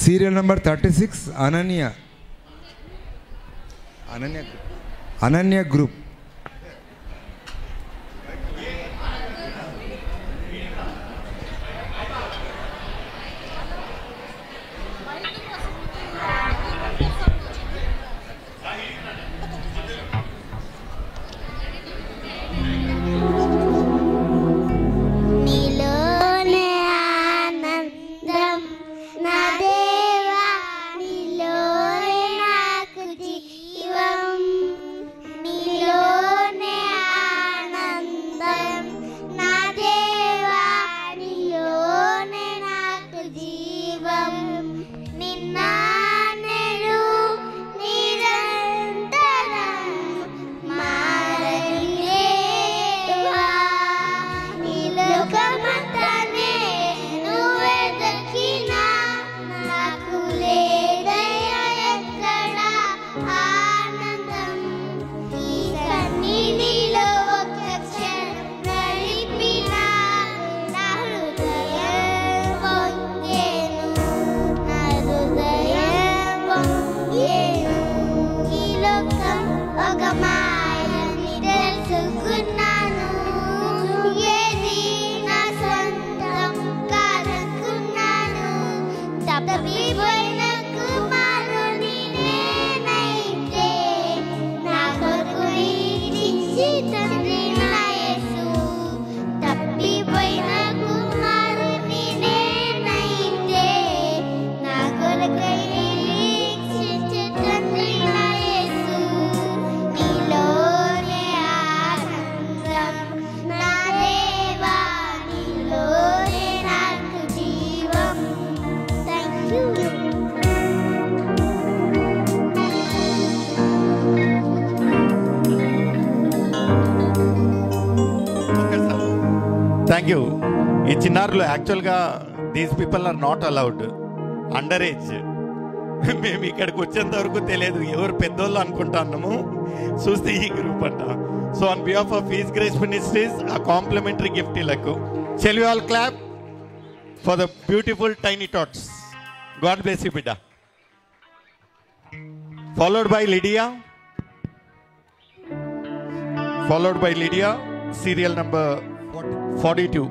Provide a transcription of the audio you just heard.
Serial number 36, Ananya. Ananya Group. Thank you. ఈ చిన్నారులు యాక్చువల్గా these people are not allowed, under age. మేము ఇక్కడికి వచ్చేంత వరకు తెలియదు, ఎవరు పెద్దోళ్ళు అనుకుంటున్నాము, చూస్తే ఈ గ్రూప్ అంట. సో ఆన్ బిహాఫ్ ఆఫ్ ఫీజ్ గ్రేస్ మినిస్ట్రీస్ ఆ కాంప్లిమెంటరీ గిఫ్ట్ ఇలకు. Shall you all clap for the beautiful tiny tots. God bless you బిడ్డ. Followed by Lydia, followed by Lydia, serial number 42.